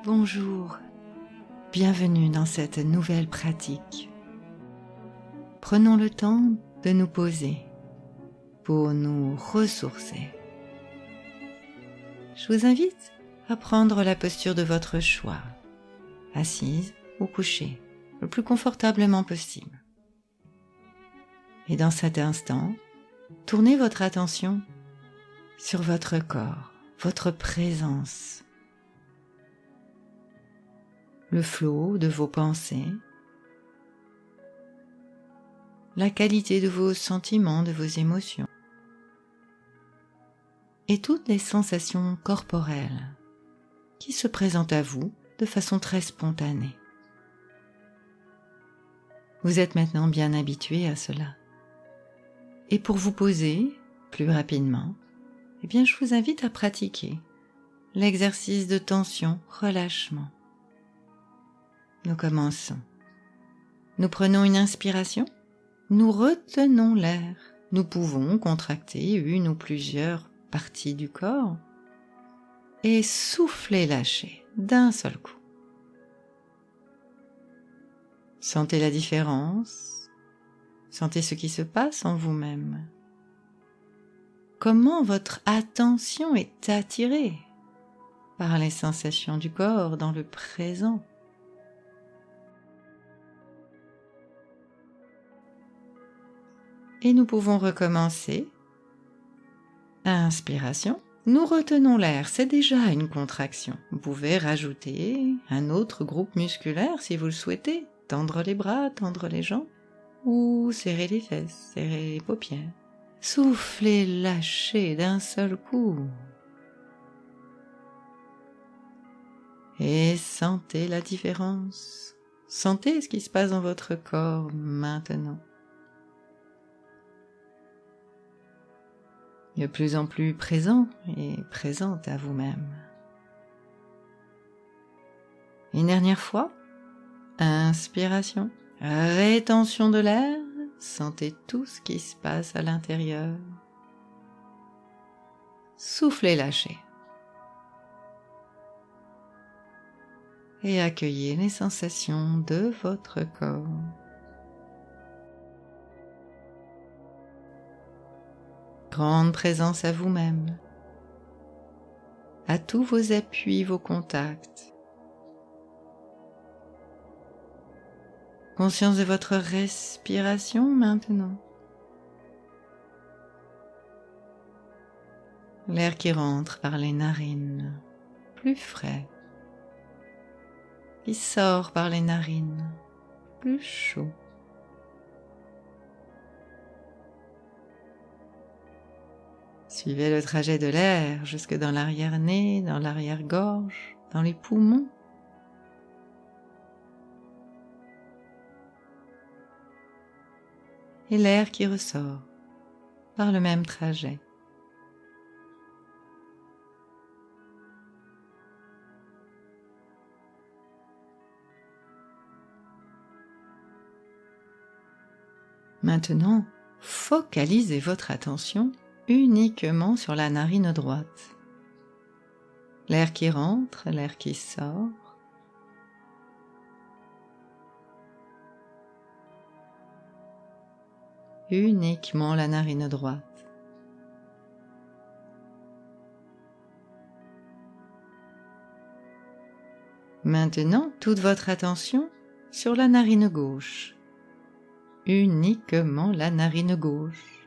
Bonjour, bienvenue dans cette nouvelle pratique. Prenons le temps de nous poser pour nous ressourcer. Je vous invite à prendre la posture de votre choix, assise ou couchée, le plus confortablement possible. Et dans cet instant, tournez votre attention sur votre corps, votre présence, le flot de vos pensées, la qualité de vos sentiments, de vos émotions et toutes les sensations corporelles qui se présentent à vous de façon très spontanée. Vous êtes maintenant bien habitué à cela. Et pour vous poser plus rapidement, je vous invite à pratiquer l'exercice de tension, relâchement. Nous commençons. Nous prenons une inspiration, nous retenons l'air. Nous pouvons contracter une ou plusieurs parties du corps et souffler, lâcher d'un seul coup. Sentez la différence, sentez ce qui se passe en vous-même. Comment votre attention est attirée par les sensations du corps dans le présent. Et nous pouvons recommencer. Inspiration. Nous retenons l'air, c'est déjà une contraction. Vous pouvez rajouter un autre groupe musculaire si vous le souhaitez. Tendre les bras, tendre les jambes. Ou serrer les fesses, serrer les paupières. Soufflez, lâchez d'un seul coup. Et sentez la différence. Sentez ce qui se passe dans votre corps maintenant. De plus en plus présent et présente à vous-même. Une dernière fois, inspiration, rétention de l'air, sentez tout ce qui se passe à l'intérieur. Soufflez, lâchez. Et accueillez les sensations de votre corps. Grande présence à vous-même, à tous vos appuis, vos contacts. Conscience de votre respiration maintenant. L'air qui rentre par les narines, plus frais, qui sort par les narines, plus chaud. Suivez le trajet de l'air jusque dans l'arrière-nez, dans l'arrière-gorge, dans les poumons. Et l'air qui ressort par le même trajet. Maintenant, focalisez votre attention uniquement sur la narine droite. L'air qui rentre, l'air qui sort. Uniquement la narine droite. Maintenant, toute votre attention sur la narine gauche. Uniquement la narine gauche.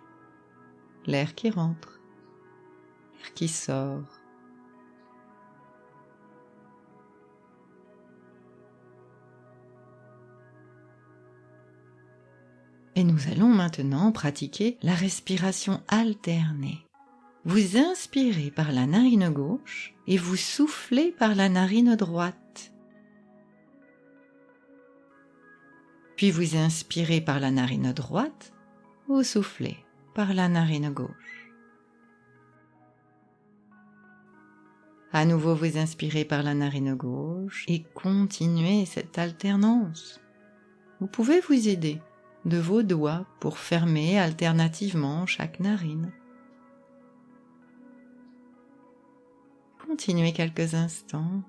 L'air qui rentre, l'air qui sort. Et nous allons maintenant pratiquer la respiration alternée. Vous inspirez par la narine gauche et vous soufflez par la narine droite. Puis vous inspirez par la narine droite, vous soufflez par la narine gauche. À nouveau, vous inspirez par la narine gauche et continuez cette alternance. Vous pouvez vous aider de vos doigts pour fermer alternativement chaque narine. Continuez quelques instants.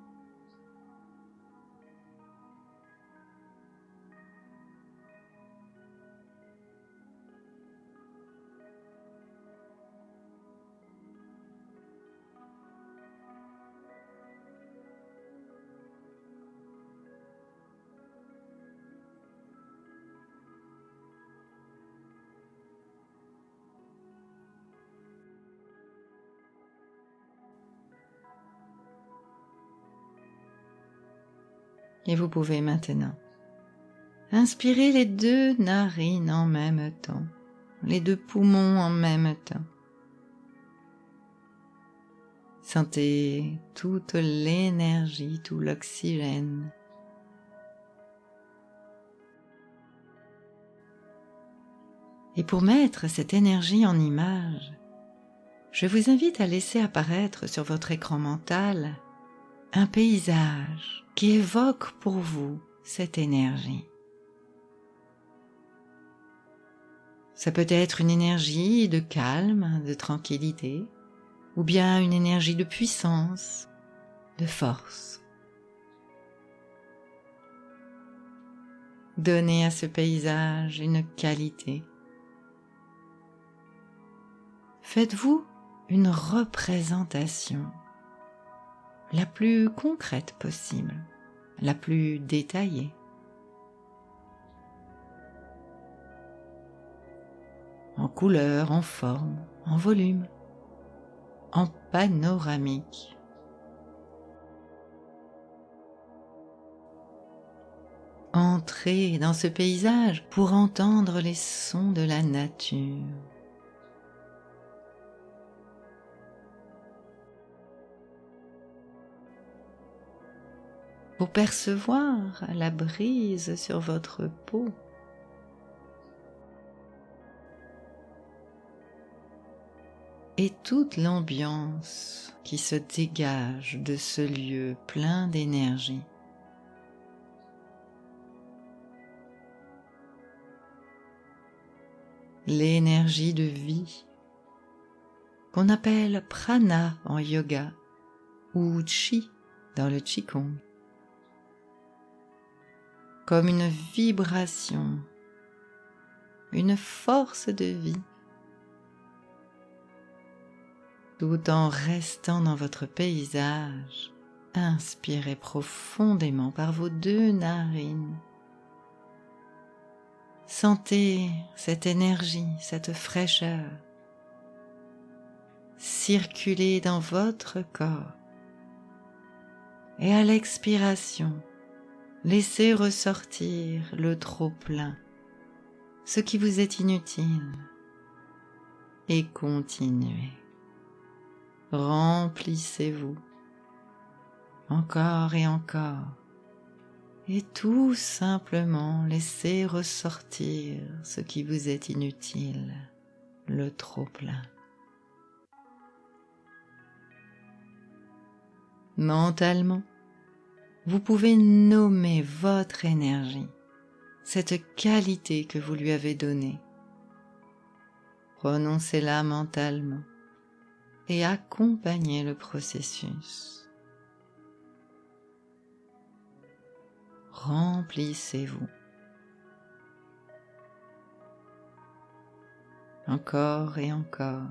Et vous pouvez maintenant inspirer les 2 narines en même temps, les 2 poumons en même temps. Sentez toute l'énergie, tout l'oxygène. Et pour mettre cette énergie en image, je vous invite à laisser apparaître sur votre écran mental un paysage qui évoque pour vous cette énergie. Ça peut être une énergie de calme, de tranquillité, ou bien une énergie de puissance, de force. Donnez à ce paysage une qualité. Faites-vous une représentation la plus concrète possible, la plus détaillée. En couleur, en forme, en volume, en panoramique. Entrez dans ce paysage pour entendre les sons de la nature. Pour percevoir la brise sur votre peau. Et toute l'ambiance qui se dégage de ce lieu plein d'énergie. L'énergie de vie qu'on appelle prana en yoga ou chi dans le qigong, comme une vibration, une force de vie, tout en restant dans votre paysage. Inspirez profondément par vos 2 narines. Sentez cette énergie, cette fraîcheur circuler dans votre corps. Et à l'expiration, laissez ressortir le trop-plein, ce qui vous est inutile, et continuez. Remplissez-vous, encore et encore, et tout simplement laissez ressortir ce qui vous est inutile, le trop-plein. Mentalement, vous pouvez nommer votre énergie, cette qualité que vous lui avez donnée. Prononcez-la mentalement et accompagnez le processus. Remplissez-vous. Encore et encore.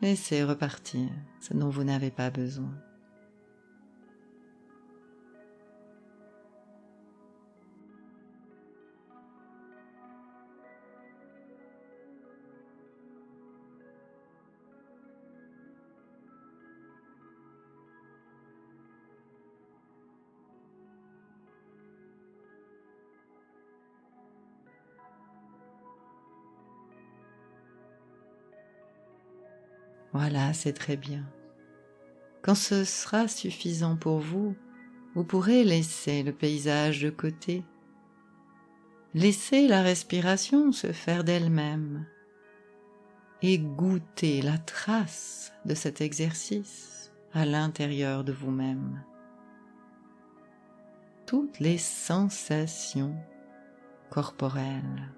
Laissez repartir ce dont vous n'avez pas besoin. Voilà, c'est très bien. Quand ce sera suffisant pour vous, vous pourrez laisser le paysage de côté. Laissez la respiration se faire d'elle-même et goûter la trace de cet exercice à l'intérieur de vous-même. Toutes les sensations corporelles.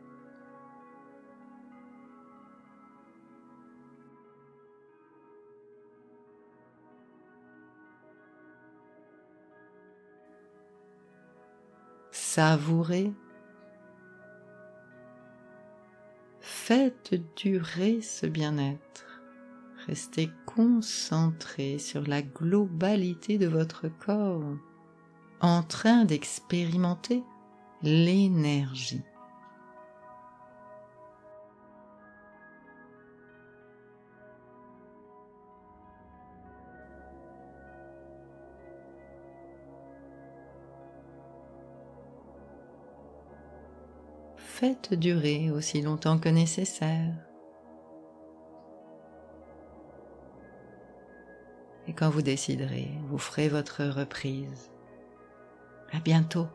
Savourez, faites durer ce bien-être, restez concentré sur la globalité de votre corps, en train d'expérimenter l'énergie. faites durer aussi longtemps que nécessaire. Et quand vous déciderez, vous ferez votre reprise. À bientôt.